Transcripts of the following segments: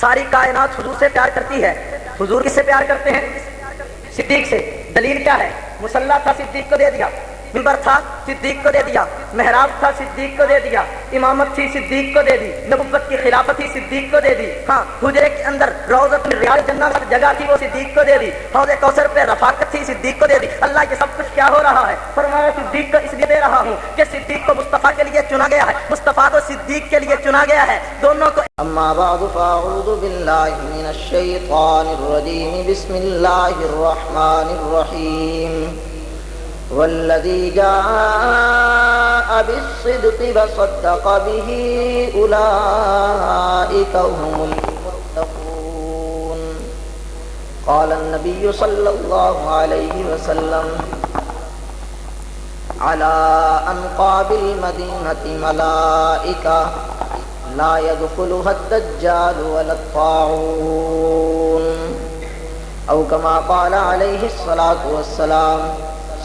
ساری کائنات حضور سے پیار کرتی ہے. حضور کس سے پیار کرتے ہیں؟ صدیق سے. دلیل کیا ہے؟ مصلی تھا صدیق کو دے دیا، منبر تھا صدیق کو دے دیا، محراب تھا صدیق کو دے دیا، امامت تھی صدیق کو دے دی، نبوت کی خلافت تھی صدیق کو دے دی. ہاں حجرے کے اندر روضۃ من ریاض الجنہ پر جگہ تھی وہ صدیق کو دے دی. حوض کوثر پہ رفاقت تھی صدیق کو دے دی. اللہ یہ سب کچھ کیا ہو رہا ہے؟ فرمایا صدیق کو اس لیے دے رہا ہوں کہ صدیق کو مصطفیٰ کے لیے چنا گیا ہے، مصطفیٰ کو صدیق کے لیے چنا گیا ہے. دونوں کو. اما بعد فاعوذ باللہ من الشیطان الرجیم بسم اللہ الرحمن الرحیم والذی جاء بالصدق وصدق به اولئک هم المتقون. قال النبی صلی اللہ علیہ وسلم على انقاب المدینة ملائکہ لا يدخلها الدجال ولا الطاعون او كما قال عليه الصلاة والسلام.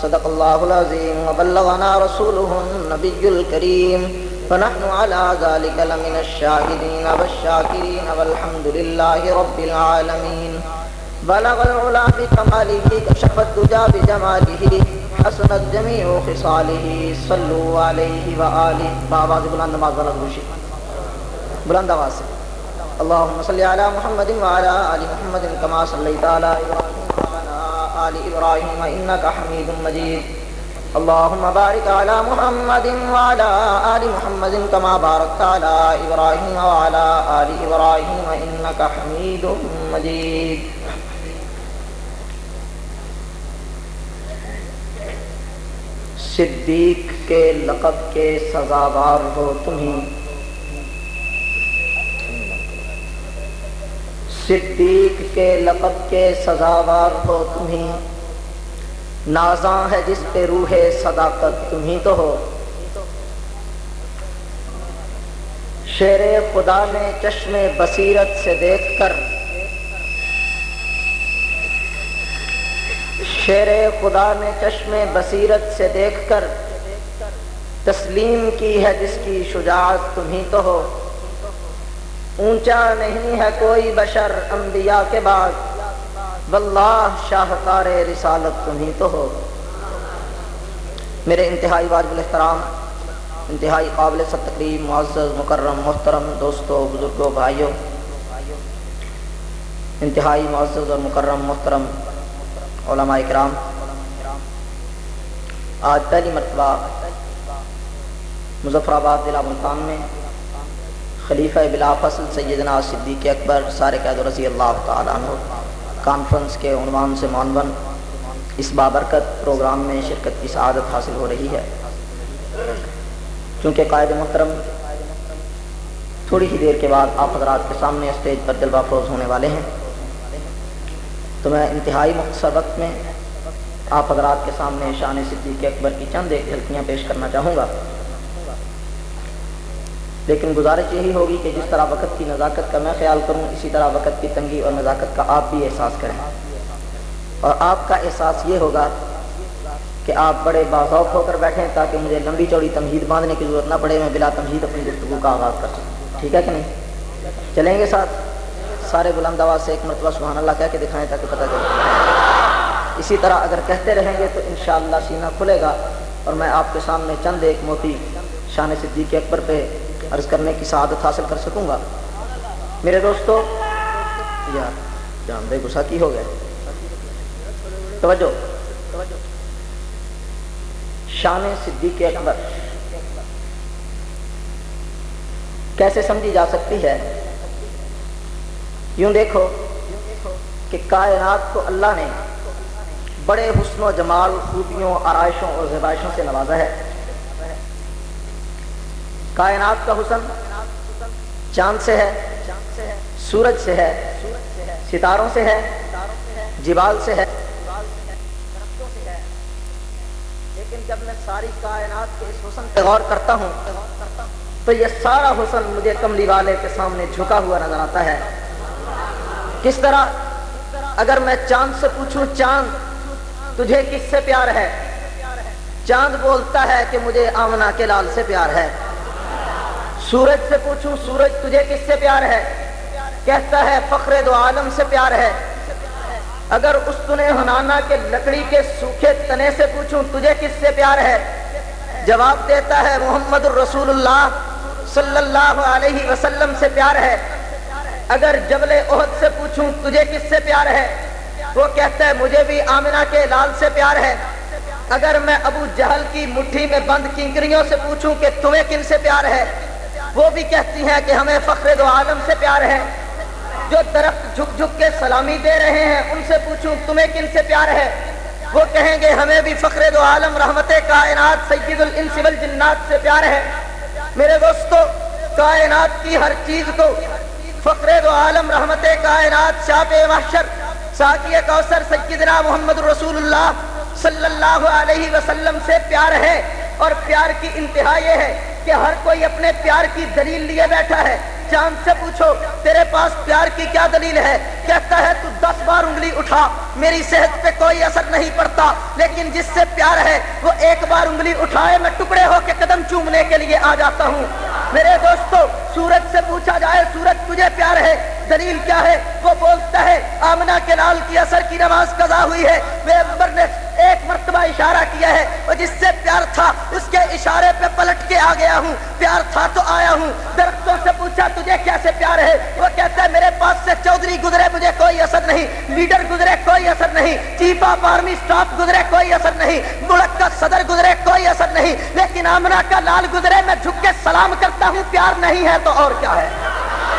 صدق الله العظيم وبلغنا رسوله النبي الكريم ونحن على ذلك لمن الشاهدين والشاكرين والحمد لله رب العالمين. بلغ العلا بكماله كشف الدجى بجماله حسنت جميع خصاله صلوا عليه وآله. بآواز بلند معذرت گوشی بلند آواز سے. اللهم صل على محمد وعلى آل محمد كما صليت على إبراهيم وعلى آل إبراهيم إنك حميد مجيد. اللهم بارك على محمد وعلى آل محمد كما باركت على إبراهيم وعلى آل إبراهيم إنك حميد مجيد. صدیق کے لقب کے سزاوار ہو تمہیں، صدیق کے لقب کے سزاوار ہو تمہیں، نازاں ہے جس پہ روح صداقت تمہیں تو ہو. شیر خدا نے چشم بصیرت سے دیکھ کر، شیر خدا نے چشم بصیرت سے دیکھ کر تسلیم کی ہے جس کی شجاعت تمہیں تو ہو. اونچا نہیں ہے کوئی بشر انبیاء کے بعد، واللہ شاہکار رسالت تمہیں تو ہو. میرے انتہائی واجب الاحترام، انتہائی قابل تکریم، معزز مکرم محترم دوستوں، بزرگوں، بھائیوں، انتہائی معزز اور مکرم محترم علماء کرام، آج پہلی مرتبہ مظفر آباد ضلع ملتان میں خلیفہ بلا فصل سیدنا صدیق اکبر صارق رضی اللہ تعالیٰ عنہ کانفرنس کے عنوان سے معنون اس بابرکت پروگرام میں شرکت کی سعادت حاصل ہو رہی ہے. چونکہ قائد محترم تھوڑی ہی دیر کے بعد آپ حضرات کے سامنے اسٹیج پر جلوہ افروز ہونے والے ہیں، تو میں انتہائی مختصر وقت میں آپ حضرات کے سامنے شان صدیق اکبر کی چند ایک جھلکیاں پیش کرنا چاہوں گا. لیکن گزارش یہی ہوگی کہ جس طرح وقت کی نزاکت کا میں خیال کروں، اسی طرح وقت کی تنگی اور نزاکت کا آپ بھی احساس کریں. اور آپ کا احساس یہ ہوگا کہ آپ بڑے باذوق ہو کر بیٹھیں تاکہ مجھے لمبی چوڑی تمہید باندھنے کی ضرورت نہ پڑے، میں بلا تمہید اپنی گفتگو کا آغاز کر سکوں. ٹھیک ہے کہ نہیں؟ چلیں گے ساتھ؟ سارے بلند آواز سے ایک مرتبہ سبحان اللہ کہہ کے دکھائیں تاکہ پتہ چلے. اسی طرح اگر کہتے رہیں گے تو انشاءاللہ سینہ کھلے گا اور میں آپ کے سامنے چند ایک موتی شان صدیق اکبر پہ عرض کرنے کی سعادت حاصل کر سکوں گا. میرے دوستو، یار جان بے غصہ کی ہو گئے، توجہ. شان صدیق اکبر کیسے سمجھی جا سکتی ہے؟ یوں دیکھو کہ کائنات کو اللہ نے بڑے حسن و جمال، خوبیوں، آرائشوں اور زیبائشوں سے نوازا ہے. کائنات کا حسن چاند سے ہے، سورج سے ہے، ستاروں سے ہے، جبال سے ہے، درختوں سے ہے. لیکن جب میں ساری کائنات کے اس حسن پہ غور کرتا ہوں تو یہ سارا حسن مجھے کملی والے کے سامنے جھکا ہوا نظر آتا ہے. کس طرح؟ اگر میں چاند سے پوچھوں چاند تجھے کس سے پیار ہے، چاند بولتا ہے کہ مجھے آمنہ کے لال سے پیار ہے. سورج سے پوچھوں سورج تجھے کس سے پیار ہے، کہتا ہے فخر دو عالم سے پیار ہے. اگر استن حنانہ کے لکڑی کے سوکھے تنے سے پوچھوں تجھے کس سے پیار ہے، جواب دیتا ہے محمد الرسول اللہ صلی اللہ علیہ وسلم سے پیار ہے. اگر جبل احد سے پوچھوں تجھے کس سے پیار ہے، وہ کہتا ہے مجھے بھی آمنہ کے لال سے پیار ہے. اگر میں ابو جہل کی مٹھی میں بند کنکریوں سے پوچھوں کہ تمہیں کن سے پیار ہے، وہ بھی کہتی ہیں کہ ہمیں فخر دو عالم سے پیار ہے. جو درخت جھک جھک کے سلامی دے رہے ہیں ان سے پوچھوں تمہیں کن سے پیار ہے، وہ کہیں گے ہمیں بھی فخر دو عالم رحمت کائنات سید الانس والجنات سے پیار ہے. میرے دوستو، کائنات کی ہر چیز کو فخر دو عالم رحمت کائنات شافع محشر ساقی کوثر سیدنا محمد رسول اللہ صلی اللہ علیہ وسلم سے پیار ہے. اور پیار کی انتہا یہ ہے کہ ہر کوئی اپنے پیار کی دلیل لیے بیٹھا ہے. چاند سے پوچھو تیرے پاس پیار کی کیا دلیل ہے، کہتا ہے تو 10 بار انگلی اٹھا میری صحت پہ کوئی اثر نہیں پڑتا، لیکن جس سے پیار ہے وہ ایک بار انگلی اٹھائے میں ٹکڑے ہو کے قدم چومنے کے لیے آ جاتا ہوں. میرے دوستو، سورج سے پوچھا جائے سورج تجھے پیار ہے، دلیل کیا ہے، وہ بولتا ہے آمنہ کے لال کی اثر کی نماز قضا ہوئی ہے، پیغمبر نے ایک مرتبہ اشارہ کیا ہے اور جس سے پیار تھا اس کے اشارے پہ پلٹ کے آ گیا ہوں، پیار تھا تو آیا ہوں. درختوں سے پوچھا تجھے کیسے پیار ہے، وہ کہتا ہے میرے پاس سے چودھری گزرے مجھے کوئی اثر نہیں، لیڈر گزرے کوئی اثر نہیں، چیف آف آرمی اسٹاف گزرے کوئی اثر نہیں، ملک کا صدر گزرے کوئی اثر نہیں، لیکن آمنہ کا لال گزرے میں جھک کے سلام کرتا ہوں. پیار نہیں ہے تو اور کیا ہے؟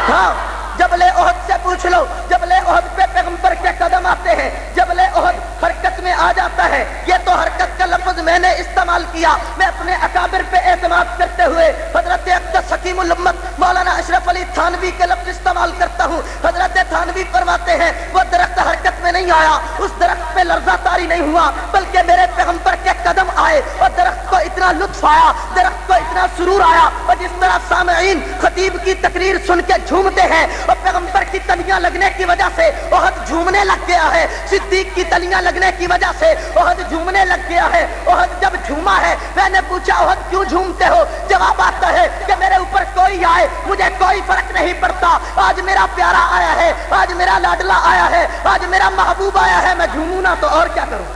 ہاں، جبل احد سے پوچھ لو، جبل احد پہ پیغمبر کے قدم آتے ہیں، جبل احد حرکت میں آ جاتا ہے. یہ تو حرکت کا لفظ میں نے استعمال کیا، میں اپنے اکابر پہ اعتماد کرتے ہوئے حضرت اقدس حکیم الامت مولانا اشرف علی تھانوی کے لفظ استعمال کرتا ہوں. حضرت تھانوی فرماتے ہیں وہ درخت حرکت میں نہیں آیا، اس درخت پہ لرزہ طاری نہیں ہوا، بلکہ میرے پیغمبر کے قدم آئے اور درخت کو اتنا لطف آیا، درخت کو اتنا سرور آیا. اور جس طرح سامعین خطیب کی تقریر سن کے جھومتے ہیں اور پیغمبر کی تلیاں لگنے کی وجہ سے احد جھومنے لگ گیا ہے، صدیق کی تلیاں لگنے کی وجہ سے احد جھومنے لگ گیا ہے. احد جب جھوما ہے، میں نے پوچھا احد کیوں جھومتے ہو، جواب آتا ہے کہ میرے اوپر کوئی آئے مجھے کوئی فرق نہیں پڑتا، آج میرا پیارا آیا ہے، آج میرا لاڈلا آیا ہے، آج میرا محبوب آیا ہے، میں جھوموں نہ تو اور کیا کروں.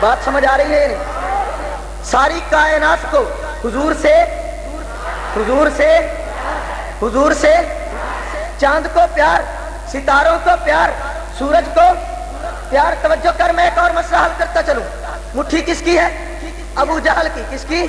بات سمجھ آ رہی ہے؟ ساری کائنات کو حضور سے چاند کو پیار، ستاروں کو پیار، سورج کو پیار. توجہ کر، میں ایک اور مسئلہ حل کرتا چلوں. مٹھی کس کی ہے؟ ابو جہل کی. کس کی؟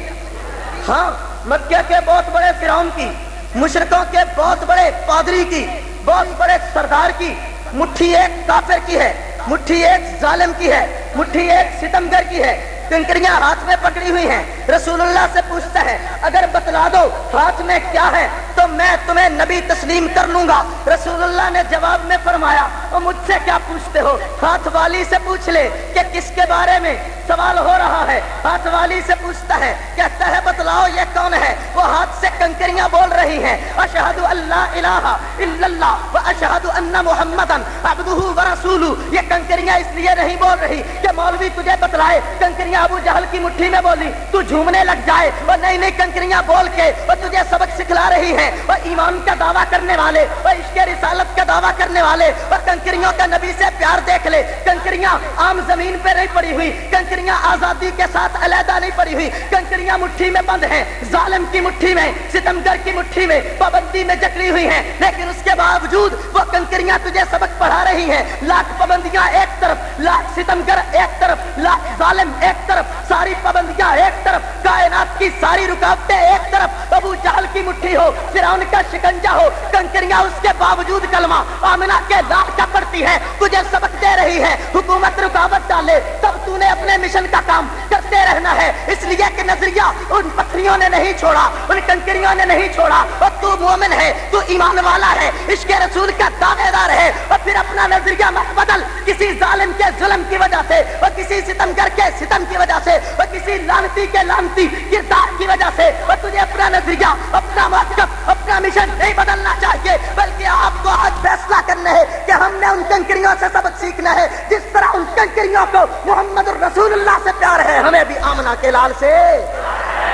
ہاں، مکہ کے بہت بڑے فرعون کی، مشرکوں کے بہت بڑے پادری کی، بہت بڑے سردار کی. مٹھی ایک کافر کی ہے، مٹھی ایک ظالم کی ہے، مٹھی ایک ستمگر کی ہے. کنکریاں ہاتھ میں پکڑی ہوئی ہیں. رسول اللہ سے پوچھتا ہے اگر بتلا دو ہاتھ میں کیا ہے تو میں تمہیں نبی تسلیم کر لوں گا. رسول اللہ نے جواب میں فرمایا اور مجھ سے کیا پوچھتے ہو، ہاتھ والی سے پوچھ لے کہ کس کے بارے میں سوال ہو رہا ہے. ہاتھ والی سے پوچھتا ہے، کہتا ہے بتلاؤ یہ کون ہے. وہ ہاتھ سے کنکریاں بول رہی ہیں اشہد ان لا الہ الا اللہ و اشہد ان محمدن عبدہ و رسولہ. یہ کنکریاں اس لیے نہیں بول رہی کہ مولوی تجھے بتلائے. کنکریاں ابو جہل کی مٹھی میں بولی تو جھومنے لگ جائے، اور نئی نئی کنکریاں بول کے اور تجھے سبق سکھلا رہی ہیں. اور ایمان کا دعویٰ کرنے والے اور عشق رسالت کا دعویٰ کرنے والے اور کنکریوں کا نبی سے پیار دیکھ لے. کنکریاں عام زمین پہ نہیں پڑی ہوئی، کنکریاں آزادی کے ساتھ علیحدہ نہیں پڑی ہوئی، کنکریاں مٹھی میں بند ہیں، ظالم کی مٹھی میں، ستمگر کی مٹھی میں، پابندی میں جکڑی ہوئی ہیں. لیکن اس کے باوجود وہ کنکریاں تجھے سبق پڑھا رہی ہیں. لاکھ پابندیاں ایک طرف، لاکھ ستمگر ایک طرف، لاکھ ظالم ایک طرف، ساری پابندیاں ایک طرف، کائنات کی ساری رکاوٹیں ایک طرف. ابو جہل کی مٹھی ہو، فرعون کا شکنجہ ہو، کنکریاں اس کے باوجود کلمہ آمنہ کے لال کا پڑتی ہے، تجھے سبق دے رہی ہے. حکومت رکاوٹ ڈالے تب تو نے اپنے مشن کا کام کرتے رہنا ہے، اس لیے کہ نظریہ ان پتھریوں نے نہیں چھوڑا، ان کنکریوں نے نہیں چھوڑا. اور تو مومن ہے، تو ایمان والا ہے، عشق رسول کا دعوے دار ہے. اور پھر اپنا نظریہ مت بدل کسی ظالم کے ظلم کی وجہ سے، اور کسی ستمگر کے ستم کی وجہ سے، اور کسی لعنتی کے لعنتی کردار کی وجہ سے. اور تجھے اپنا نظریہ، اپنا موقف، اپنا مشن نہیں بدلنا چاہیے، بلکہ آپ کو آج فیصلہ کرنا ہے کہ ہم نے ان کنکریوں سے سبق سیکھنا ہے جس طرح ان کنکریوں کو محمد الرسول اللہ سے پیار ہے. ہمیں بھی آمنہ کے لال سے،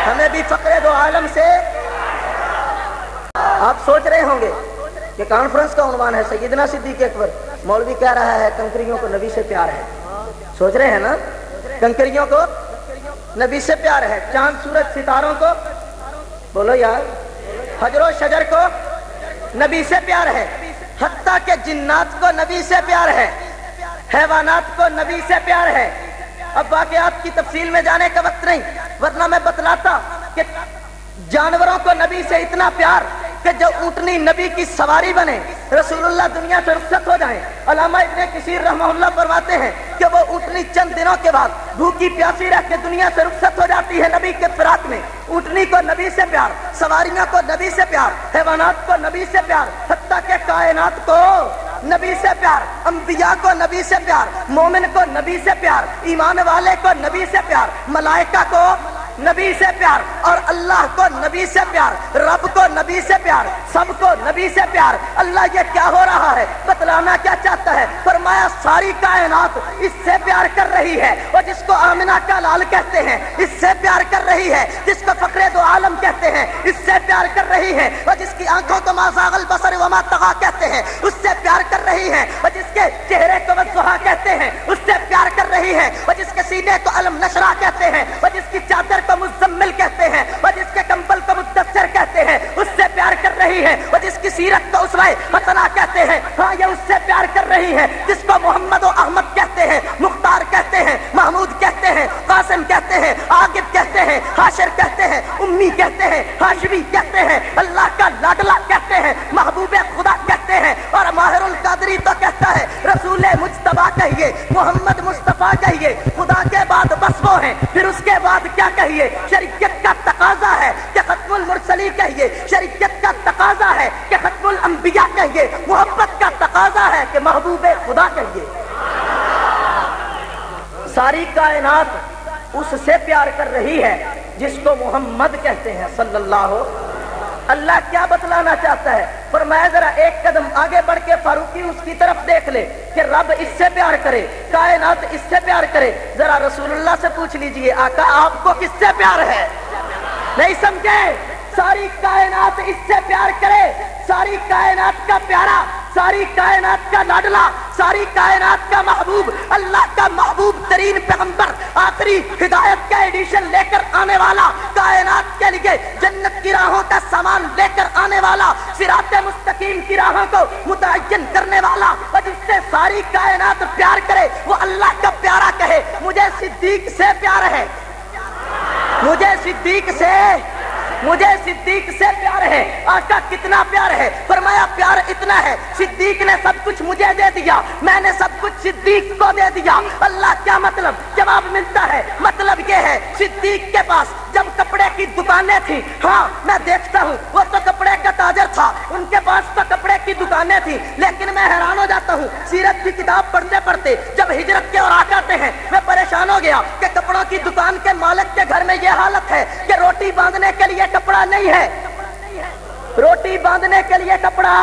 ہمیں بھی فخر دو عالم سے. آپ سوچ رہے ہوں گے کہ کانفرنس کا عنوان ہے سیدنا صدیق اکبر، مولوی کہہ رہا ہے کنکریوں کو نبی سے پیار ہے. سوچ رہے ہیں نا، کنکریوں کو نبی سے پیار ہے، چاند سورج ستاروں کو بولو یار، حجر و شجر کو نبی سے پیار ہے، حتیٰ کہ جنات کو نبی سے پیار ہے، حیوانات کو نبی سے پیار ہے. اب واقعات کی تفصیل میں جانے کا وقت نہیں، ورنہ میں بتلاتا کہ جانوروں کو نبی سے اتنا پیار کہ جو اونٹنی نبی کی سواری بنے، رسول اللہ دنیا سے رخصت ہو جائیں. علامہ ابن کثیر رحمہ اللہ فرماتے ہیں کہ وہ اونٹنی چند دنوں کے بعد بھوکی پیاسی رہ کے دنیا سے رخصت ہو جاتی ہے نبی کے فراق میں. اونٹنی کو نبی سے پیار، سواریاں کو نبی سے پیار، حیوانات کو نبی سے پیار، حتیٰ کہ کائنات کو نبی سے پیار، انبیاء کو نبی سے پیار، مومن کو نبی سے پیار، ایمان والے کو نبی سے پیار، ملائکہ کو نبی سے پیار، اور اللہ کو نبی سے پیار، رب کو نبی سے پیار، سب کو نبی سے پیار. اللہ یہ کیا ہو رہا ہے، بتلانا کیا چاہتا ہے؟ فرمایا ساری کائنات اس سے پیار کر رہی ہے، اور جس کو آمنہ کا لال کہتے ہیں اس سے پیار کر رہی ہے، جس کو فخر دو عالم کہتے ہیں اس سے پیار کر رہی ہے، اور جس کی آنکھوں کو ما زاغ البصر وما طغى کہتے ہیں اس سے پیار کر رہی ہے، اور جس کے چہرے کو والضحیٰ کہتے ہیں اس سے پیار کر رہی ہے، اور جس کے سینے کو علم نشرہ کہتے ہیں، اور جس کی چادر کو مزمل کہتے ہیں، اور جس کے کمبل کو مدثر کہتے ہیں اس سے پیار کر رہی ہے، اور جس کی سیرت کو اسوہ حسنہ کہتے ہیں، ہاں یہ اس سے پیار کر رہی ہے، جس کو محمد و احمد کہتے ہیں، مختار کہتے ہیں، محمود کہتے ہیں، قاسم کہتے ہیں، عاقب کہتے ہیں، حاشر کہتے ہیں، امی کہتے ہیں، ہاشمی کہتے ہیں، اللہ کا لاڈلا کہتے ہیں، محبوب خدا کہتے ہیں، اور ماہر القادری تو کہتا ہے رسول مجتبیٰ کہیے، محمد مصطفیٰ کہیے، خدا کے بعد بس وہ ہیں، پھر اس کے بعد کیا کہیے؟ شریعت کا تقاضا ہے کہ ختم المرسلی کہیے، شریعت کا تقاضا ہے کہ ختم الانبیاء کہیے، محبت کا تقاضا ہے کہ محبوب خدا کہیے. ساری کائنات اس سے پیار کر رہی ہے جس کو محمد کہتے ہیں صلی اللہ. اللہ کیا بتلانا چاہتا ہے؟ فرمایا ذرا ایک قدم آگے بڑھ کے فاروقی اس کی طرف دیکھ لے کہ رب اس سے پیار کرے، کائنات اس سے پیار کرے. ذرا رسول اللہ سے پوچھ لیجئے آقا آپ کو کس سے پیار ہے؟ نہیں سمجھے؟ ساری کائنات اس سے پیار کرے، ساری کائنات کا پیارا، ساری کائنات کا لاڈلا، ساری کائنات کا محبوب، اللہ کا محبوب ترین پیغمبر، آخری ہدایت کا ایڈیشن لے کر آنے والا، کائنات کے لیے جنت کی راہوں کا سامان لے کر آنے والا، صراط مستقیم کی راہوں کو متعین کرنے والا، اور جس سے ساری کائنات پیار کرے وہ اللہ کا پیارا کہے مجھے صدیق سے پیار ہے، مجھے صدیق سے پیار ہے. آقا کتنا پیار ہے؟ فرمایا پیار اتنا ہے صدیق نے سب کچھ مجھے دے دیا، میں نے سب کچھ صدیق کو دے دیا. اللہ کیا مطلب؟ جواب ملتا ہے، مطلب یہ ہے صدیق کے پاس جب کپڑے کی دکانیں تھیں، ہاں میں دیکھتا ہوں وہ تو کپڑے کا تاجر تھا، ان کے پاس تو کپڑے کی دکانیں تھیں، لیکن میں حیران ہو جاتا ہوں سیرت کی کتاب پڑھتے پڑھتے جب ہجرت کے اوراق آتے ہیں میں پریشان ہو گیا کہ کپڑوں کی دکان کے مالک کے گھر میں یہ حالت ہے کہ روٹی باندھنے کے لیے کپڑا نہیں ہے، روٹی باندھنے کے لیے کپڑا.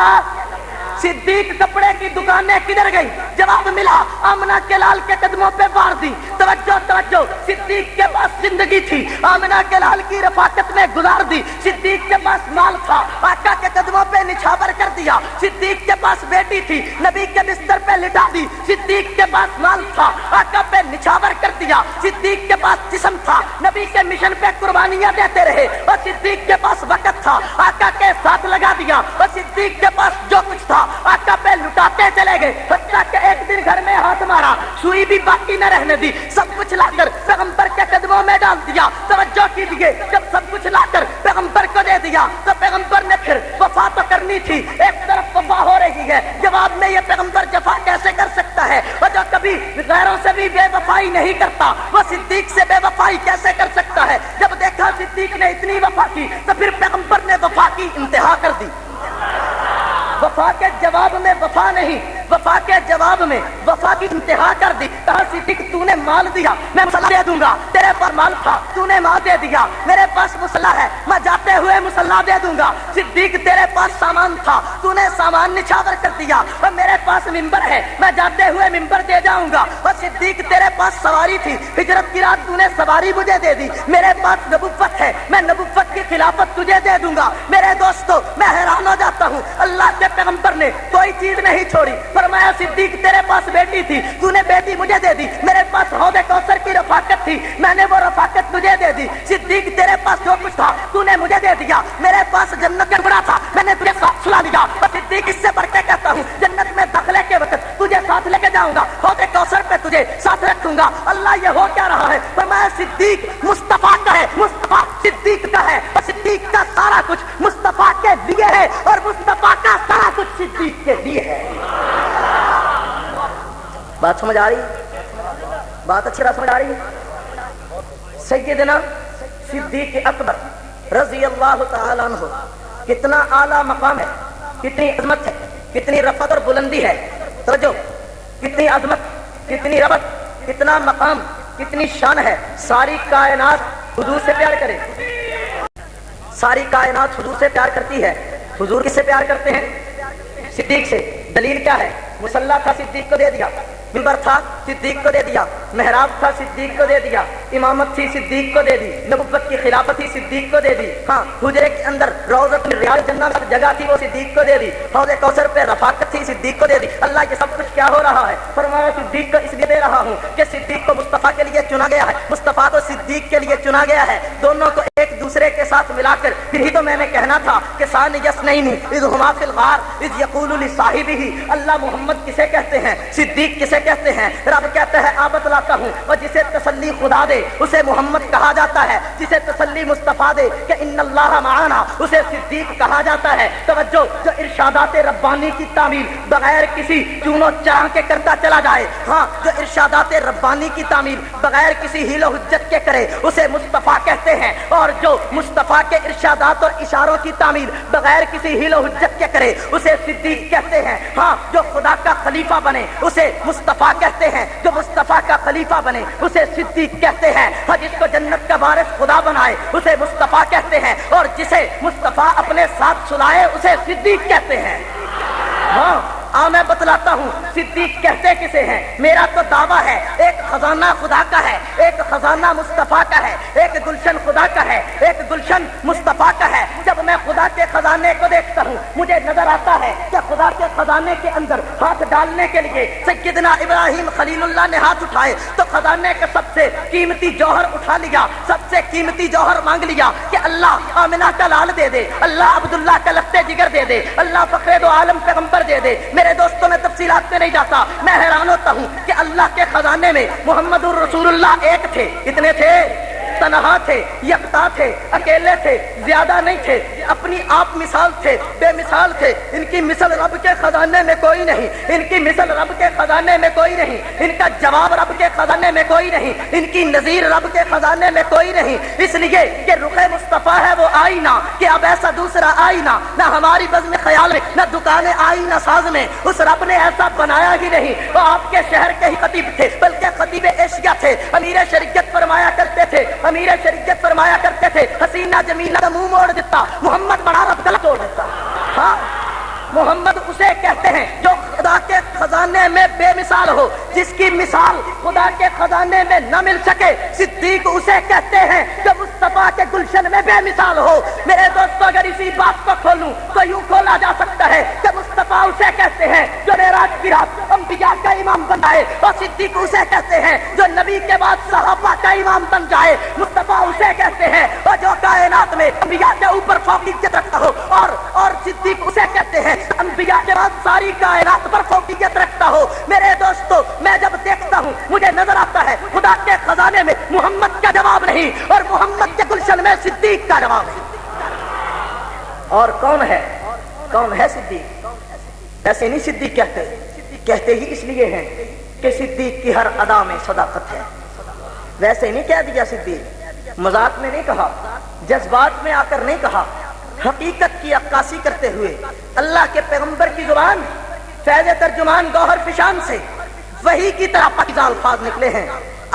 صدیق کپڑے کی دکانیں کدھر گئی؟ جواب ملا آمنہ کے لال کے قدموں پہ وار دی. توجہ توجہ، صدیق کے پاس زندگی تھی، آمنہ کے لال کی رفاقت میں گزار دی. صدیق کے پاس مال تھا، آقا کے قدموں پہ نچھاور کر دیا. صدیق کے پاس بیٹی تھی، نبی کے بستر پہ لٹا دی. صدیق کے پاس مال تھا، آقا پہ نچھاور کر دیا. صدیق کے پاس جسم تھا، نبی کے مشن پہ قربانیاں دیتے رہے. اور صدیق کے پاس وقت تھا، آقا کے ساتھ لگا دیا. اور صدیق کے پاس جو کچھ تھا آقا پہ لٹاتے چلے گئے، حتیٰ کہ ایک دن گھر میں ہاتھ مارا، سوئی بھی باقی نہ رہنے دی، سب کچھ لا کر پیغمبر کے قدموں میں ڈال دیا. توجہ کیجیے، جب سب کچھ لا کر پیغمبر کو دے دیا تو پیغمبر نے پھر وفا تو کرنی تھی. ایک طرف وفا ہو رہی ہے، جواب میں یہ پیغمبر جفا کیسے کر سکتا ہے؟ اور جو کبھی غیروں سے بھی بے وفائی نہیں کرتا وہ صدیق سے بے وفائی کیسے کر سکتا ہے؟ جب دیکھا صدیق نے اتنی وفا کی تو پھر پیغمبر نے وفا کی انتہا کر دی. وفا کے جواب میں وفا نہیں، وفا کے جواب میں وفا کی انتہا کر دی. کہا صدیق تو نے مال دیا میں مسلح دے دوں گا، تیرے پر مال تھا تو نے مال دے دیا، میرے پاس مسلح ہے میں جاتے ہوئے مسلح دے دوں گا. صدیق تیرے پاس سامان تھا تو نے سامان نچھاور کر دیا، اور میرے پاس ممبر ہے میں جاتے ہوئے ممبر دے جاؤں گا. اور صدیق تیرے پاس سواری تھی، ہجرت کی رات تو نے سواری مجھے دے دی. میرے پاس نبوت ہے میں نبوت کی خلافت تجھے دے دوں گا۔ میرے دوستو میں حیران ہو جاتا ہوں، اللہ کے پیغمبر نے کوئی چیز نہیں چھوڑی، فرمایا صدیق تیرے پاس بیٹی تھی، تو نے بیٹی مجھے دے دی، میرے پاس حوض کوثر کی رفاقت تھی، میں نے وہ رفاقت تجھے دے دی، صدیق تیرے پاس جو کچھ تھا تو نے مجھے دے دیا، میرے پاس جنت کا ٹکڑا تھا میں نے تجھے ساتھ سلا دیا، اور صدیق اس سے بڑھ کے کہتا ہوں جنت میں داخلے کے وقت تجھے ساتھ لے کے جاؤں گا، حوض کوثر پہ تجھے ساتھ رکھوں گا۔ اللہ یہ ہو کیا رہا ہے؟ فرمایا صدیق مصطفیٰ کا ہے، مصطفیٰ صدیق کا ہے، اور صدیق کا سارا کچھ مصطفیٰ کے لیے ہے، اور مصطفیٰ کا سارا کچھ صدیق کے لیے ہے۔ بات سمجھ آ رہی؟ بات اچھی طرح سمجھ آ رہی ہے؟ سیدنا صدیق اکبر رضی اللہ تعالیٰ عنہ کتنا اعلیٰ مقام ہے، کتنی عظمت ہے، کتنی رفعت اور بلندی ہے، توجہ، کتنی عظمت، کتنی رفعت، کتنا مقام، کتنی شان ہے۔ ساری کائنات حضور سے پیار کرے، ساری کائنات حضور سے پیار کرتی ہے۔ حضور کس سے پیار کرتے ہیں؟ صدیق سے۔ دلیل کیا ہے؟ مصلی تھا صدیق کو دے دیا، منبر تھا صدیق کو دے دیا، محراب تھا صدیق کو دے دیا، امامت تھی صدیق کو دے دی، نبوت کی خلافت تھی صدیق کو دے دی، ہاں حجرے کے اندر روضۃ من ریاض الجنہ جگہ تھی وہ صدیق کو دے دی، حوض کوثر پہ رفاقت تھی صدیق کو دے دی۔ اللہ یہ سب کچھ کیا ہو رہا ہے؟ فرمایا صدیق کو اس لیے دے رہا ہوں کہ صدیق کو مصطفیٰ کے لیے چنا گیا ہے، مصطفیٰ کو صدیق کے لیے چنا گیا ہے، دونوں کو ایک دوسرے کے ساتھ ملا کر۔ پھر ہی تو میں نے کہنا تھا کہ ثانی اثنین اذ ہما فی الغار اذ یقول لصاحبہ، اللہ محمد کسے کہتے ہیں؟ صدیق کسے کہتے ہیں؟ رب کہتا ہے آپ بتلاتا ہوں، اور جسے تسلی خدا دے اسے محمد کہا جاتا ہے، جسے تسلی مصطفیٰ دے کہ ان اللہ معانا اسے صدیق کہا جاتا ہے۔ توجہ، جو ارشادات ربانی کی تعمیل بغیر کسی چون و چرا کے کرتا چلا جائے، ہاں جو ارشادات ربانی کی تعمیل بغیر کسی حیل و حجت کے کرے اسے مصطفیٰ کہتے ہیں، اور جو مصطفیٰ کے ارشادات اور اشاروں کی تعمیل بغیر کسی حیل و حجت کے کرے اسے صدیق کہتے ہیں۔ ہاں جو خدا کا خلیفہ بنے اسے مصطفیٰ کہتے ہیں، جو مصطفیٰ کا خلیفہ بنے اسے صدیق کہتے ہیں، اور جس کو جنت کا وارث خدا بنائے اسے مصطفیٰ کہتے ہیں، اور جسے مصطفیٰ اپنے ساتھ سلائے اسے صدیق کہتے ہیں۔ ہاں میں بتلاتا ہوں صدیق کہتے کسے ہیں۔ میرا تو دعویٰ ہے ایک خزانہ خدا کا ہے، ایک خزانہ مصطفیٰ کا ہے، ایک گلشن خدا کا ہے، ایک گلشن مصطفیٰ کا ہے۔ جب میں خدا کے خزانے کو دیکھتا ہوں مجھے نظر آتا ہے کہ خدا کے خزانے کے اندر ہاتھ ڈالنے کے لیے سیدنا ابراہیم خلیل اللہ نے ہاتھ اٹھائے تو خزانے کا سب سے قیمتی جوہر اٹھا لیا، سب سے قیمتی جوہر مانگ لیا کہ اللہ آمنہ کا لال دے دے، اللہ عبداللہ کا لفتے جگر دے دے، اللہ فخر دو عالم پیغمبر دے دے۔ میرے دوستوں میں تفصیلات میں نہیں جاتا، میں حیران ہوتا ہوں کہ اللہ کے خزانے میں محمد الرسول اللہ ایک تھے، کتنے تھے؟ تنہا تھے، یکتا تھے، اکیلے تھے، زیادہ نہیں تھے، اپنی آپ مثال تھے، بے مثال تھے۔ ان کی مثل رب کے خزانے میں کوئی نہیں، ان کی مثل رب کے خزانے میں کوئی نہیں، ان کا جواب رب کے خزانے میں کوئی نہیں، ان کی نظیر رب کے خزانے میں کوئی نہیں، اس لیے کہ رخ مصطفیٰ ہے وہ آئینہ، کہ اب ایسا دوسرا آئینہ نہ ہماری بزم خیال میں، نہ دکان آئینہ ساز میں اس رب نے ایسا بنایا ہی نہیں۔ وہ آپ کے شہر کے ہی خطیب تھے، بلکہ خطیب ایشیا تھے، امیر شریعت فرمایا کرتے تھے، امیر شریعت فرمایا کرتے تھے حسینہ جمیلہ کا منہ موڑ دیتا محمد بڑا رب گلا توڑ دیتا۔ ہاں محمد اسے کہتے ہیں جو خدا کے خزانے میں بے مثال ہو، جس کی مثال خدا کے خزانے میں نہ مل سکے۔ صدیق اسے کہتے ہیں جو مصطفیٰ کے گلشن میں بے مثال ہو۔ میرے دوستو اگر اسی بات کو کھولوں تو یوں کھولا جا سکتا ہے کہ مصطفیٰ اسے کہتے ہیں جو معراج کی رات انبیاء کا امام بن جائے، اور صدیق اسے کہتے ہیں جو نبی کے بعد صحابہ کا امام بن جائے۔ مصطفیٰ اسے کہتے ہیں اور جو کائنات میں انبیاء کے اوپر فوقیت رکھتا ہو، اور صدیق اسے کہتے ہیں انبیاء کے بعد ساری کائنات پر فوقیت رکھتا ہو۔ میرے دوستو میں جب دیکھتا ہوں مجھے نظر آتا ہے خدا کے خزانے میں محمد کا جواب نہیں، اور محمد کے گلشن میں صدیق کا جواب ہے۔ اور کون ہے صدیق؟ ایسے نہیں صدیق کہتے ہی اس لیے ہیں کہ صدیق کی ہر ادا میں صداقت ہے۔ ویسے نہیں کہہ دیا صدیق، مذاق میں نہیں کہا، جذبات میں آ کر نہیں کہا، حقیقت کی عکاسی کرتے ہوئے اللہ کے پیغمبر کی زبان فیض ترجمان گوہر فشان سے وحی کی طرح پاکیزہ الفاظ نکلے ہیں۔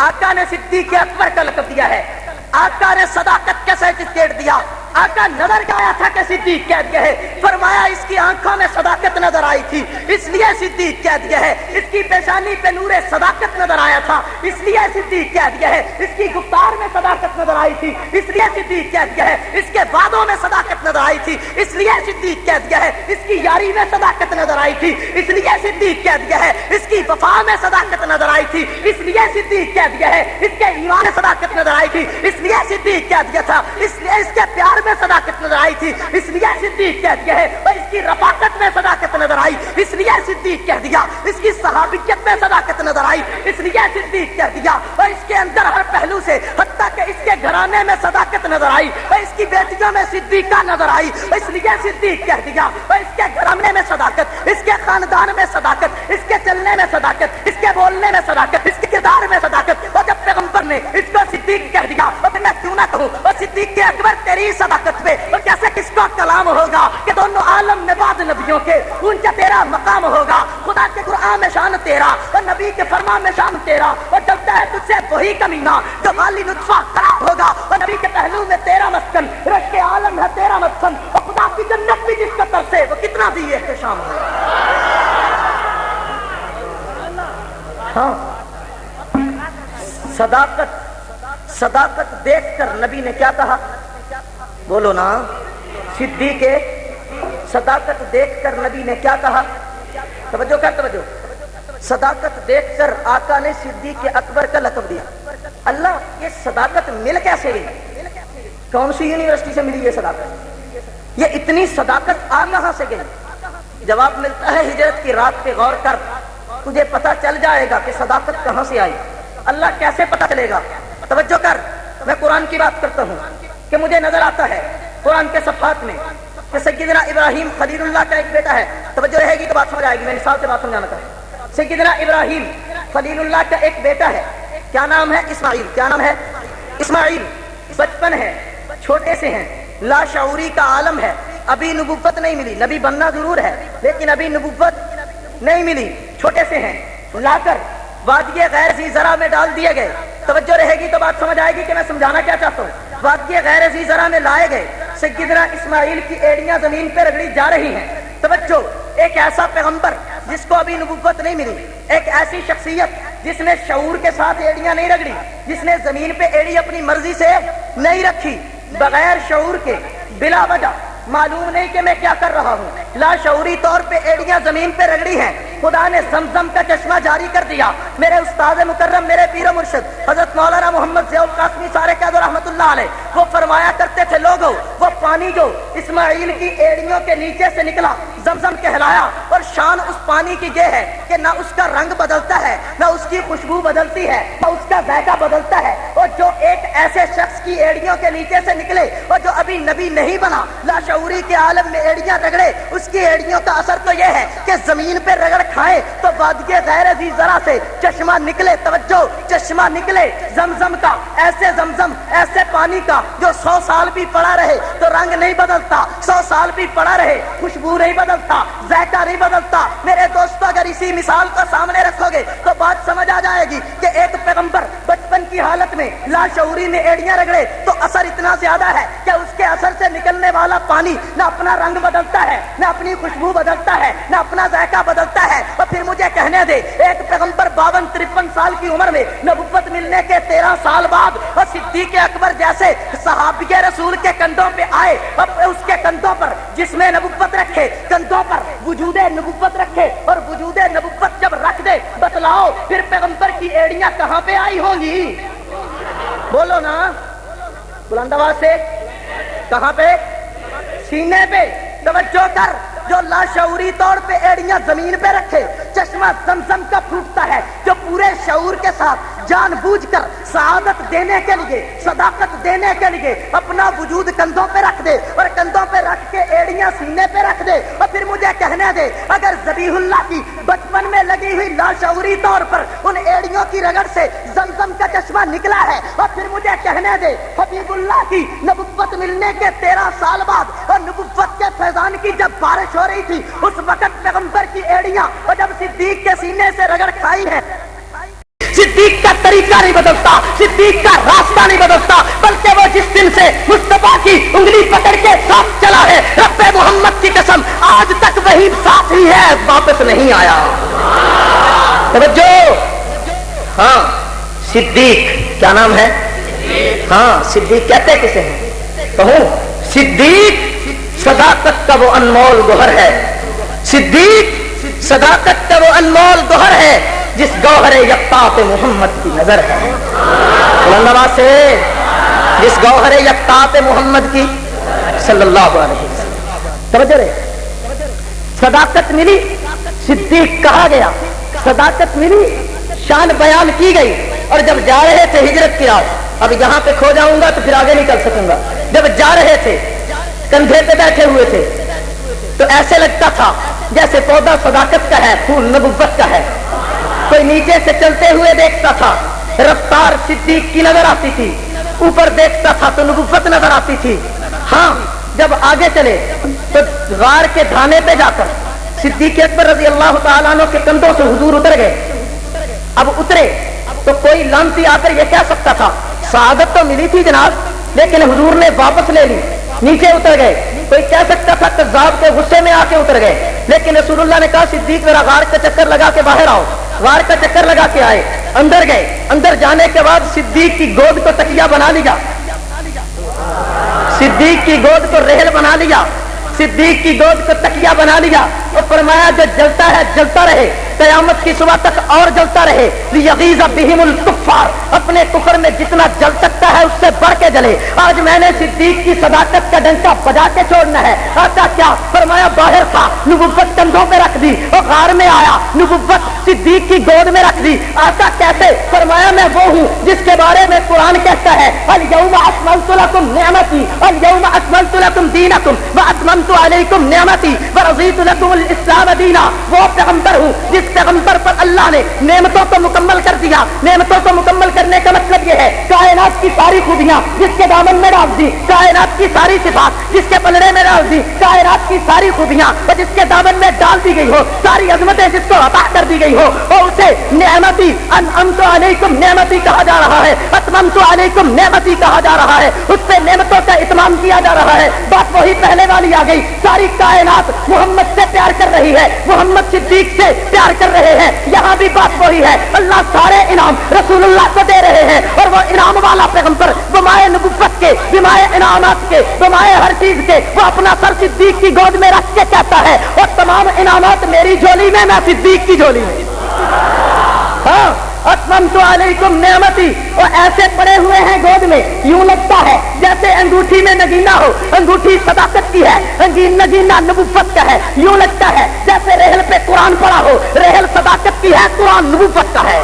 آقا نے صدیق اکبر کا لقب دیا ہے، آقا نے صداقت کا سرٹیفکیٹ دیا آقا نظر آیا تھا کہ صدیق کہہ دیا ہے، فرمایا اس کی آنکھوں میں صداقت نظر آئی تھی اس لیے صدیق کہہ دیا ہے، اس کی پیشانی پہ نور صداقت نظر آیا تھا اس لیے صدیق کہہ دیا ہے، اس کی گفتار میں صداقت نظر آئی تھی اس لیے صدیق کہہ دیا ہے، اس کے وعدوں میں صداقت نظر آئی تھی اس لیے صدیق کہہ دیا ہے، اس کی یاری میں صداقت نظر آئی تھی اس لیے صدیق کہہ دیا ہے، اس کی وفا میں صداقت نظر آئی تھی اس لیے صدیق کہہ دیا ہے، اس کے ایمان میں صداقت نظر آئی تھی اس لیے صدیق کہہ دیا تھا، اس لیے اس کے پیار میں صداقت نظر آئی تھی اس لیے صدیق کہہ دیا ہے، اور اس کی رفاقت میں صداقت نظر آئی اس لیے صدیق کہہ دیا، اس کی صحابیت میں صداقت نظر آئی اس لیے صدیق کہہ دیا، اور اس کے اندر ہر پہلو سے حتیٰ کہ اس کے گھرانے میں صداقت نظر آئی اور اس کی بیٹیوں میں صدیقہ نظر آئی اس لیے صدیق کہہ دیا، اور اس کے گھرانے میں صداقت، اس کے خاندان میں صداقت، اس کے چلنے میں صداقت، اس کے بولنے میں صداقت، اس کے کردار میں صداقت، اور جب پیغمبر نے اس کو صدیق کہہ دیا اور میں کیوں نہ کہوں اور صدیق کے اکبر تیری صداقت پہ اور کیسے کس کا کلام ہوگا کہ دونوں عالم میں بعد نبیوں کے اونچا تیرا مقام ہوگا، خدا کے قرآن میں شان تیرا اور نبی کے فرمان میں شان تیرا، اور ڈرتا ہے تجھ سے وہی کمینہ جو خالی نطفہ خراب ہوگا، اور نبی کے پہلو میں تیرا مسکن، رش کے عالم ہے تیرا مسکن، اور خدا کی جنت بھی جس کا ترسے وہ کتنا بھی احتشام ہے۔ ہاں صداقت دیکھ کر نبی نے کیا کہا؟ بولو نا، صدیق صداقت دیکھ کر نبی نے کیا کہا؟ توجہ کر توجہ، صداقت دیکھ کر آقا نے صدیق اکبر کا لقب دیا۔ اللہ، یہ صداقت مل کیسے گئی؟ کون سی یونیورسٹی سے ملی یہ صداقت؟ یہ اتنی صداقت آ کہاں سے گئی؟ جواب ملتا ہے ہجرت کی رات پہ غور کر، تجھے پتا چل جائے گا کہ صداقت کہاں سے آئی۔ اللہ کیسے پتا چلے گا؟ توجہ کر، میں قرآن کی بات کرتا ہوں کہ مجھے نظر آتا ہے قرآن کے صفحات میں کہ سیدنا ابراہیم خلیل اللہ کا ایک بیٹا ہے۔ توجہ رہے گی تو بات سمجھ آئے گی، میں مثال سے بات سمجھانا چاہتا ہوں۔ سیدنا ابراہیم خلیل اللہ کا ایک بیٹا ہے، کیا نام ہے؟ اسماعیل۔ کیا نام ہے؟ اسماعیل۔ بچپن ہے، چھوٹے سے ہیں، لاشعوری کا عالم ہے، ابھی نبوت نہیں ملی، نبی بننا ضرور ہے لیکن ابھی نبوت نہیں ملی، چھوٹے سے ہیں، لا کر وادی غیر ذی زرع میں ڈال دیے گئے۔ توجہ رہے گی تو بات سمجھ آئے گی کہ میں سمجھانا کیا چاہتا ہوں۔ وادی غیر ذی زرع میں لائے گئے، سیدنا اسماعیل کی ایڑیاں زمین پہ رگڑی جا رہی ہیں۔ توجہ، ایک ایسا پیغمبر جس کو ابھی نبوت نہیں ملی، ایک ایسی شخصیت جس نے شعور کے ساتھ ایڑیاں نہیں رگڑی، جس نے زمین پہ ایڑی اپنی مرضی سے نہیں رکھی، بغیر شعور کے بلا وجہ معلوم نہیں کہ میں کیا کر رہا ہوں، لا شعوری طور پہ ایڑیاں زمین پہ رگڑی ہیں، خدا نے زمزم کا چشمہ جاری کر دیا۔ میرے استاد مکرم، میرے پیر و مرشد حضرت مولانا محمد ضیاء القاسمی سارے قید رحمت اللہ علیہ، وہ فرمایا کرتے تھے لوگوں، وہ پانی جو اسماعیل کی ایڑیوں کے نیچے سے نکلا زمزم کہلایا، اور شان اس پانی کی یہ ہے کہ نہ اس کا رنگ بدلتا ہے، نہ اس کی خوشبو بدلتی ہے، نہ اس کا ذائقہ بدلتا ہے، اور جو ایک ایسے شخص کی ایڑیوں کے نیچے سے نکلے اور جو ابھی نبی نہیں بنا، لا شعوری کے عالم میں ایڑیاں رگڑے، اس کی ایڑیوں کا اثر تو یہ ہے کہ زمین پہ رگڑ کھائے تو وادی غیر ذی زرع سے چشمہ نکلے۔ توجہ، چشمہ نکلے زمزم کا، ایسے زمزم، ایسے پانی کا جو 100 سال بھی پڑا رہے تو رنگ نہیں بدلتا، 100 سال بھی پڑا رہے خوشبو نہیں بدلتا، ذائقہ نہیں بدلتا۔ میرے دوستو، اگر اسی مثال کو سامنے رکھو گے تو بات سمجھ آ جائے گی کہ ایک پیغمبر بچپن کی حالت میں لا شعوری میں ایڑیاں رگڑے تو اثر اتنا زیادہ ہے کہ اس کے اثر سے نکلنے والا پانی نہ اپنا رنگ بدلتا ہے، نہ اپنی خوشبو بدلتا ہے، نہ اپنا ذائقہ بدلتا ہے۔ اور پھر مجھے کہنے دے، ایک پیغمبر 52-53 سال کی عمر میں نبوت ملنے کے 13 سال بعد اور صدیق اکبر جیسے صحابی رسول کے کندھوں پہ آئے، اب اس کے کندھوں پر جس میں نبوت رکھے، کندھوں پر وجود نبوت رکھے، اور وجود نبوت جب رکھ دے، بتلاؤ پھر پیغمبر کی ایڑیاں کہاں پہ آئی ہوں گی؟ بولو نا بلند آواز سے، کہاں پہ؟ سینے پہ۔ توجہ کر، جو لاشعوری طور پہ ایڑیاں زمین پہ رکھے، چشمہ زمزم کا پھوٹتا ہے، جو پورے شعور کے ساتھ جان بوجھ کر سعادت دینے کے لیے، صداقت دینے کے لیے اپنا وجود کندھوں پہ رکھ دے اور کندھوں پہ رکھ کے ایڑیاں سینے پہ رکھ دے، اور پھر مجھے کہنے دے اگر ذبیح اللہ کی بچپن میں لگی ہوئی لاشعوری طور پر ان ایڑیوں کی رگڑ سے زمزم کا چشمہ نکلا ہے، اور پھر مجھے کہنے دے حبیب اللہ کی نبوت ملنے کے 13 سال بعد اور نبوت کے فیضان کی جب بارش ہو رہی تھی، اس وقت پیغمبر کی ایڑیاں اور جب صدیق کے سینے سے رگڑ کھائی ہے، صدیق کا طریقہ نہیں بدلتا، صدیق کا راستہ نہیں بدلتا، بلکہ وہ جس دن سے مصطفیٰ کی انگلی پکڑ کے ساتھ چلا ہے، رب محمد کی قسم آج تک وہی ساتھ ہی ہے، واپس نہیں آیا۔ توجہ، ہاں صدیق کیا نام ہے؟ ہاں صدیق کہتے کسے ہیں؟ کہوں صدیق صداقت کا وہ انمول گوہر ہے، صدیق صداقت کا وہ انمول گوہر ہے جس گوہر یکتا پہ محمد کی نظر ہے۔ بلند آواز سے، جس گوہر یکتا پہ محمد کی صلی اللہ علیہ وسلم۔ توجہ رہے، صداقت ملی، صدیق کہا گیا، صداقت ملی، شان بیان کی گئی، اور جب جا رہے تھے ہجرت کی رات، اب یہاں پہ کھو جاؤں گا تو پھر آگے نہیں چل سکوں گا، جب جا رہے تھے کندھے پہ بیٹھے ہوئے تھے تو ایسے لگتا تھا جیسے پودا صداقت کا ہے، پھول نبوت کا ہے، کوئی نیچے سے چلتے ہوئے دیکھتا تھا رفتار صدیق کی نظر آتی تھی، اوپر دیکھتا تھا تو نبوت نظر آتی تھی۔ ہاں جب آگے چلے تو غار کے دھانے پہ جا کر صدیق اکبر رضی اللہ تعالیٰ عنہ کے کندھوں سے حضور اتر گئے۔ اب اترے تو کوئی لانتی آ کر یہ کہہ سکتا تھا سعادت تو ملی تھی جناب لیکن حضور نے واپس لے لی، نیچے اتر گئے۔ کوئی کہہ سکتا تھا کذاب کے غصے میں آ کے اتر گئے، لیکن رسول اللہ نے کہا صدیق ذرا غار کا چکر لگا کے باہر آؤ۔ غار کا چکر لگا کے آئے، اندر گئے، اندر جانے کے بعد صدیق کی گود کو تکیہ بنا لیا، صدیق کی گود کو رحل بنا لیا، صدیق کی گود کو تکیہ بنا لیا، اور فرمایا جو جلتا ہے جلتا رہے، قیامت کی صبح تک اور جلتا رہے، لیغیظ بہم الکفار، اپنے کفر میں جتنا جل سکتا ہے اس سے بڑھ کے جلے۔ آج میں نے صدیق کی صداقت کا ڈنکا بجا کے چھوڑنا ہے۔ آتا کیا فرمایا؟ باہر تھا، نبوت کندھوں پہ رکھ دی، اور غار میں آیا، نبوت صدیق کی گود میں رکھ دی۔ آتا کیسے؟ فرمایا میں وہ ہوں جس کے بارے میں قرآن کہتا ہے الیوم اکملت لکم نعمتی الیوم اکملت لکم دینکم واتممت علیکم نعمتی ورضیت لکم الاسلام دینا۔ وہ پیغمبر ہوں جس پیغمبر پر اللہ نے نعمتوں کو مکمل کر دیا۔ نعمتوں کو مکمل کرنے کا مطلب یہ ہے کائنات کی ساری خوبیاں جس کے دامن میں ڈال دی، کائنات کی ساری صفات جس کے پلڑے میں ڈال دی، کائنات کی ساری خوبیاں اور جس کے دامن میں ڈال دی گئی ہو، ساری عظمتیں جس کو عطا کر دی گئی ہو، اور اسے نعمتی انعمت علیکم نعمتی کہا جا رہا ہے، اتممت علیکم نعمتی کہا جا رہا ہے، اس پہ نعمتوں کا اتمام کیا جا رہا ہے۔ بات وہی پہلے والی آ گئی، ساری کائنات محمد سے پیار کر رہی ہے، محمد صدیق سے پیار کر رہے ہیں۔ یہاں بھی بات وہی ہے، اللہ سارے انعام رسول اللہ کو دے رہے ہیں، اور وہ انعام والا پیغمبر بمائے نبوت کے، بمائے انعامات کے، بمائے ہر چیز کے، وہ اپنا سر صدیق کی گود میں رکھ کے کہتا ہے اور تمام انعامات میری جھولی میں، میں صدیق کی جھولی میں۔ ہاں اتممت علیکم نعمتی، اور ایسے پڑے ہوئے ہیں گود میں، یوں لگتا ہے جیسے انگوٹھی میں نگینا ہو، انگوٹھی صداقت کی ہے، نگینا نبوت کا ہے، یوں لگتا ہے جیسے رحل پہ قرآن پڑا ہو، رحل صداقت کی ہے، قرآن نبوت کا ہے۔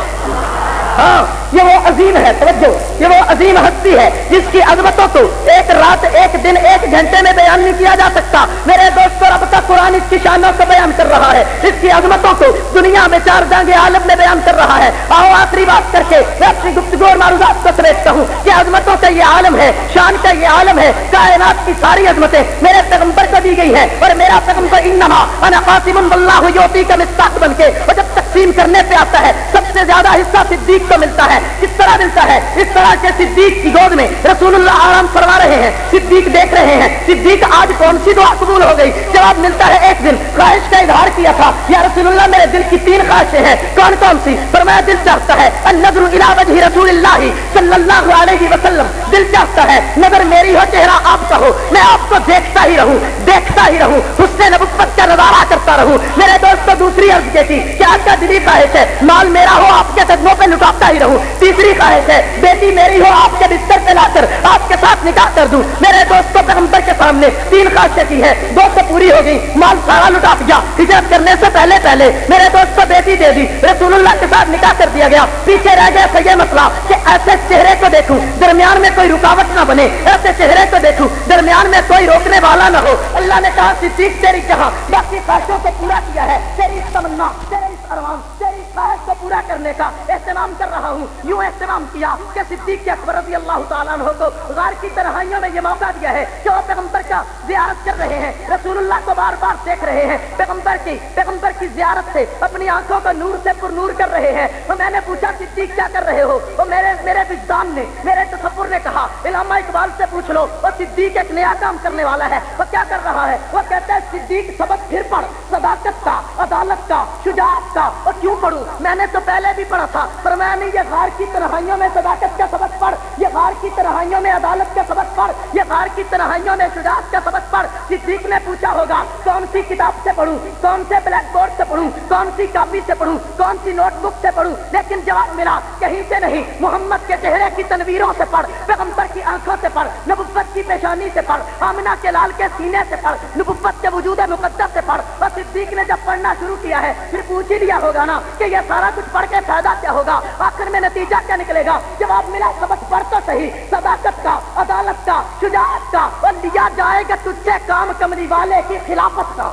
ہاں یہ وہ عظیم ہے، توجہ، یہ وہ عظیم ہستی ہے جس کی عظمتوں کو ایک رات، ایک دن، ایک گھنٹے میں بیان نہیں کیا جا سکتا۔ میرے دوستو، رب کا قرآن اس کی شانوں کو بیان کر رہا ہے، اس کی عظمتوں کو دنیا میں چار جانگے عالم میں بیان کر رہا ہے۔ آؤ آخری بات کر کے میں اپنی گفتگو اور معروضات کو سمیٹتا ہوں کہ عظمتوں کا یہ عالم ہے، شان کا یہ عالم ہے، کائنات کی ساری عظمتیں میرے پیغمبر کو دی گئی ہیں، اور میرا پیغمبر انما انا قاسم واللہ یعطی کا مصداق بن کے، اور جب تقسیم کرنے پہ آتا ہے سب سے زیادہ حصہ صدیق کو ملتا ہے۔ کس طرح ملتا ہے؟ اس طرح کے صدیق کی گود میں رسول اللہ آرام فرما رہے ہیں، صدیق دیکھ رہے ہیں، صدیق آج کون سی دعا قبول ہو گئی؟ جواب ملتا ہے ایک دن خواہش کا اظہار کیا تھا، یا رسول اللہ میرے دل کی 3 خواہشیں ہیں، کون کون سی؟ فرمایا دل چاہتا ہے النظر الی وجہ رسول اللہ صلی اللہ علیہ وسلم، دل چاہتا ہے نظر میری ہو، چہرہ آپ کا ہو، میں آپ کو دیکھتا ہی رہوں، دیکھتا ہی رہوں، حسن نبوت کا نظارہ کرتا رہوں۔ میرے دوستو، دوسری عرض یہ تھی کہ آج کا دلی خواہش ہے مال میرا ہو، آپ کے قدموں پہ لٹاتا ہی رہوں۔ تیسری خواہش ہے بیٹی میری ہو، آپ کے بستر پہ لا کر آپ کے ساتھ نکاح کر دوں۔ میرے دوستوں، پیغمبر کے سامنے 3 خواہشیں کی ہے، 2 تو پوری ہو گئی، مال سارا لٹا دیا، ہجرت کرنے سے پہلے میرے دوستوں بیٹی دے دی، رسول اللہ کے ساتھ نکاح کر دیا گیا۔ پیچھے رہ گیا یہ مسئلہ کہ ایسے چہرے کو دیکھوں درمیان میں کوئی رکاوٹ نہ بنے، ایسے چہرے کو دیکھوں درمیان میں کوئی روکنے والا نہ ہو۔ اللہ نے کہا صدیق تیری جہاں باقی خواہشوں کو پورا کیا ہے، تیری تمنا، تیری ارمان، تیری خواہش کو پورا کرنے کا اہتمام کر رہا ہوں۔ یوں اہتمام کیا کہ صدیق اکبر رضی اللہ تعالیٰ عنہ کو غار کی تنہائیوں میں یہ موقع دیا ہے کہ وہ پیغمبر کا زیارت کر رہے ہیں، رسول اللہ کو بار بار دیکھ رہے ہیں، پیغمبر کی زیارت سے اپنی آنکھوں کو نور سے پر نور کر رہے ہیں. تو میں نے پوچھا صدیق کیا کر رہے ہو؟ وہ میرے وجدان نے، میرے تصور نے کہا علامہ اقبال سے پوچھ لو، وہ صدیق ایک نیا کام کرنے والا ہے. وہ کیا کر رہا ہے؟ وہ کہتا ہے صدیق سبق پھر پڑھ، صداقت کا، عدالت کا، شجاعت کا. اور کیوں پڑھوں؟ میں نے تو پہلے بھی پڑھا تھا، پر میں نے یہ غار کی تنہائیوں میں صداقت کا سبق پڑھ، یہ غار کی تنہائیوں میں عدالت کا سبق پڑھ، یہ غار کی تنہائیوں میں شجاعت کا سبق پڑھ. صدیق نے پوچھا ہوگا کون سی کتاب سے پڑھوں، کون سے بلیک بورڈ سے پڑھوں، کون سی کاپی سے پڑھوں، کون سی نوٹ بک سے پڑھوں؟ لیکن جواب ملا کہیں سے نہیں، محمد کے چہرے کی تنویروں سے پڑھ، پیغمبر کی آنکھوں سے پڑھ، نبوت کی پیشانی سے پڑھ، آمنہ کے لال کے سینے سے پڑھ، نبوت کے وجود مقدس سے پڑھ. اور صدیق نے جب پڑھنا شروع کیا ہے پھر پوچھ ہی لیا ہوگا نا کہ یہ سارا کچھ پڑھ کے فائدہ کیا ہوگا، آخر میں نتیجہ کیا نکلے گا؟ جواب ملا سبق پڑھ تو صحیح، صداقت کا، عدالت کا، شجاعت کا، اور لیا جائے گا تجھ سے کام کملی والے کی خلافت کا.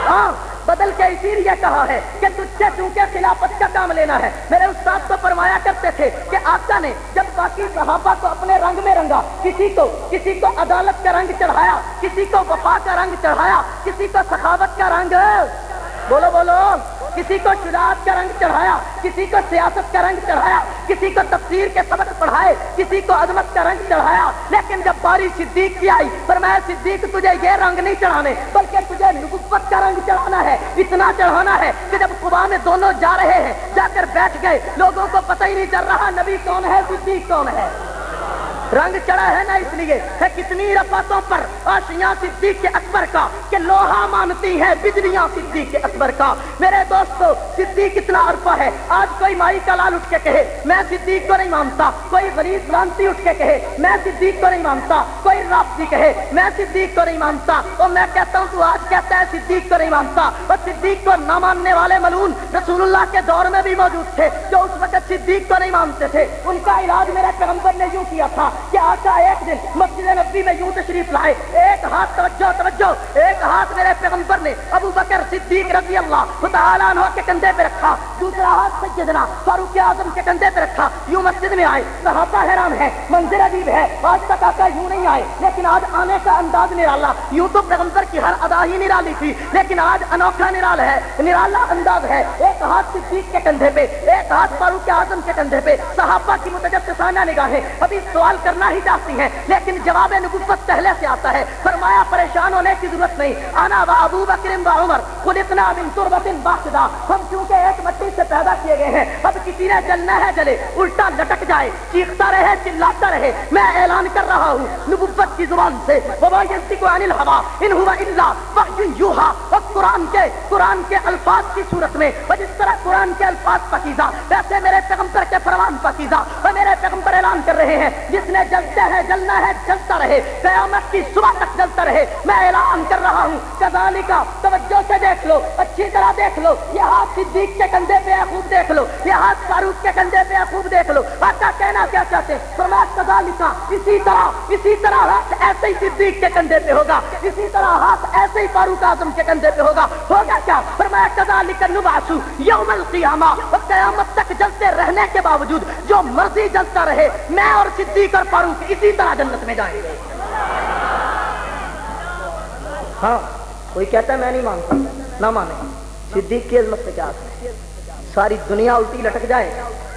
ہاں بدل کے اسی لیے کہا ہے کہ تجھ سے چونکہ خلافت کا کام لینا ہے. میرے استاد تو فرمایا کرتے تھے کہ آقا نے جب باقی صحابہ کو اپنے رنگ میں رنگا، کسی کو عدالت کا رنگ چڑھایا، کسی کو وفا کا رنگ چڑھایا، کسی کو سخاوت کا رنگ، بولو، کسی کو شجاعت کا رنگ چڑھایا، کسی کو سیاست کا رنگ چڑھایا، کسی کو تفسیر کے سبق پڑھائے، کسی کو عظمت کا رنگ چڑھایا. لیکن جب باری صدیق کی آئی فرمایا صدیق تجھے یہ رنگ نہیں چڑھانے بلکہ تجھے نبوت کا رنگ چڑھانا ہے. اتنا چڑھانا ہے کہ جب قباء میں دونوں جا رہے ہیں، جا کر بیٹھ گئے، لوگوں کو پتہ ہی نہیں چل رہا نبی کون ہے، صدیق کون ہے. رنگ چڑھا ہے نا اس لیے ہے کتنی رفعتوں پر آشیاں صدیق کے اکبر کا کہ لوہا مانتی ہے بجلیاں صدیق کے اکبر کا. میرے دوستو صدیق کتنا عرفہ ہے. آج کوئی مائی کا لال اٹھ کے کہے میں صدیق کو نہیں مانتا، کوئی غلیظ لانتی اٹھ کے کہے میں صدیق کو نہیں مانتا، کوئی رافضی کہے میں صدیق کو نہیں مانتا، اور میں کہتا ہوں تو آج کہتا ہے صدیق کو نہیں مانتا. اور صدیق کو نہ ماننے والے ملعون رسول اللہ کے دور میں بھی موجود تھے جو اس وقت صدیق کو نہیں مانتے تھے. ان کا علاج میرے پیغمبر نے یوں کیا تھا کہ آقا ایک دن مسجد نبوی میں یوں تشریف لائے، ایک ہاتھ توجہ ایک ہاتھ میرے پیغمبر نے ابو بکر صدیق رضی اللہ تعالیٰ عنہ کے کندھے پہ رکھا، دوسرا ہاتھ سیدنا فاروق اعظم کے کندھے پہ رکھا. یوں مسجد میں آئے، صحابہ حیران ہے، منظر عجیب ہے. آج تک آقا یوں نہیں آئے لیکن آج آنے کا انداز نرالا. یوں تو پیغمبر کی ہر ادا ہی نرالی تھی لیکن آج انوکھا نرالا انداز ہے. ایک ہاتھ صدیق کے کندھے پہ، ایک ہاتھ فاروق اعظم کے کندھے پہ. صحابہ کی متجسسانہ نگاہیں ابھی سوال کرنا ہی چاہتی ہیں لیکن جواب نبوت پہلے سے آتا ہے. فرمایا پریشان ہونے کی ضرورت نہیں، انا و ابو بکر و عمر خلقنا من تربۃ واحدہ. ہم چونکہ ایک مٹی سے پیدا کیے گئے ہیں، اب کسی نے جلنا ہے جلے، الٹا لٹک جائے، چیختا رہے، چلاتا رہے. میں اعلان کر رہا ہوں نبوت کی زبان سے وما ينطق عن الهوى ان هو الا وحی یوحى. اور قرآن کے الفاظ کی صورت میں جس طرح قرآن کے الفاظ پاکیزہ ویسے میرے پیغمبر کے فرمان پاکیزہ. اور میرے پیغمبر اعلان کر رہے ہیں جس نے جلتے ہیں جلنا ہے جلتا رہے، قیامت کی صبح تک جلتا رہے. میں اعلان کر رہا ہوں کذالک، توجہ سے دیکھ لو، اچھی طرح دیکھ لو. یہ ہاتھ صدیق کے کندھے پہ ہے، خوب دیکھ لو. یہ ہاتھ فاروق کے کندھے پہ ہے، خوب دیکھ لو. آقا کہنا کیا چاہتے؟ فرمایا کذالک، اسی طرح ہاتھ ایسے ہی صدیق کے کندھے پہ ہوگا، اسی طرح ہاتھ ایسے ہی فاروق اعظم کے کندھے پہ ہوگا. کیا؟ فرمایا کذالک نبعث یوم القیامہ. اور قیامت تک جلتے رہنے کے باوجود جو مرضی جلتا رہے، میں اور صدیق اور فاروق اسی طرح جنت میں جائیں گے. ہاں کوئی کہتا ہے میں نہیں مانتا، نہ مانے. صدیق کی عظمت سے کیا ہے؟ ساری دنیا الٹی لٹک جائے،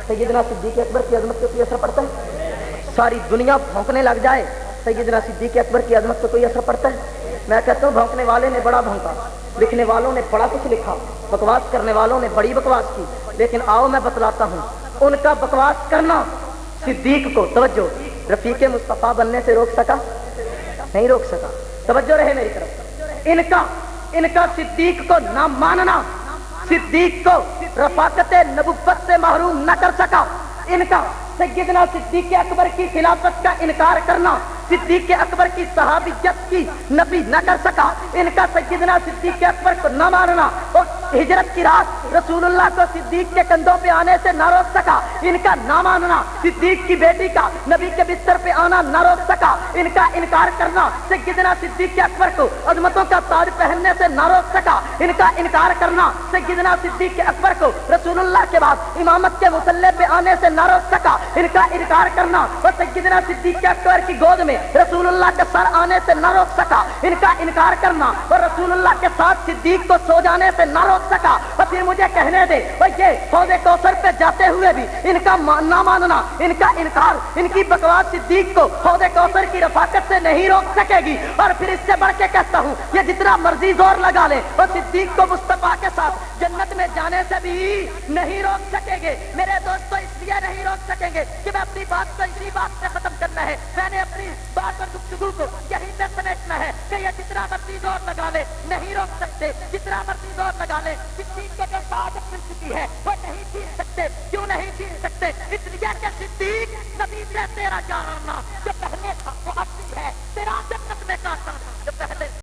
سیدنا صدیق اکبر کی عظمت پہ کوئی اثر پڑتا ہے؟ ساری دنیا بھونکنے لگ جائے، سیدنا صدیق اکبر کی عظمت پہ کوئی اثر پڑتا ہے؟ میں کہتا ہوں بھونکنے والے نے بڑا بھونکا، لکھنے والوں نے بڑا کچھ لکھا، بکواس کرنے والوں نے بڑی بکواس کی. لیکن آؤ میں بتلاتا ہوں ان کا بکواس کرنا صدیق کو، توجہ، رفیق مصطفیٰ بننے سے روک سکا؟ نہیں روک سکا. توجہ رہے میری طرف. ان کا صدیق کو نہ ماننا صدیق کو رفاقت نبوت سے محروم نہ کر سکا. ان کا سیدنا صدیق اکبر کی خلافت کا انکار کرنا صدیق اکبر کی صحابیت کی نفی نہ کر سکا. ان کا سیدنا صدیق اکبر کو نہ ماننا اور ہجرت کی رات رسول اللہ کو صدیق کے کندھوں پہ آنے سے نہ روک سکا. ان کا نہ ماننا صدیق کی بیٹی کا نبی کے بستر پہ آنا نہ روک سکا. ان کا انکار کرنا سیدنا صدیق اکبر کو عظمتوں کا تاج پہننے سے نہ روک سکا. ان کا انکار کرنا سیدنا صدیق اکبر کو رسول اللہ کے بعد امامت کے مصلی پہ آنے سے نہ روک سکا. ان کا انکار کرنا اور سیدنا صدیق اکبر کی گود میں نے رسول اللہ کے سر آنے سے نہ روک سکا ان کا انکار کرنا، اور رسول اللہ کے ساتھ صدیق کو سو جانے سے نہ روک سکا، اور پھر مجھے کہنے دے یہ حوض کوثر پہ جاتے ہوئے بھی ان کا نہ ماننا، ان کا انکار، ان کی بکواس صدیق کو حوض کوثر کی رفاقت سے نہیں روک سکے گی۔ اور پھر اس سے بڑھ کے کہتا ہوں یہ جتنا مرضی زور لگا لے اور صدیق کو مصطفیٰ کے ساتھ جنت میں جانے سے بھی نہیں روک سکیں گے۔ میرے دوستو اس لیے نہیں روک سکیں گے کہ میں اپنی بات کو اسی بات سے ختم کرنا ہے، میں نے اپنی بات اور گفتگو کو یہیں پہ سمیٹنا ہے کہ یہ جتنا مرضی زور لگا لے نہیں روک سکتے، جتنا مرضی زور لگا لے صدیق کو جو سعادت مل چکی ہے وہ نہیں چھین سکتے۔ کیوں نہیں چھین سکتے؟ اس لیے کہ صدیق نبی سے تیرا جاننا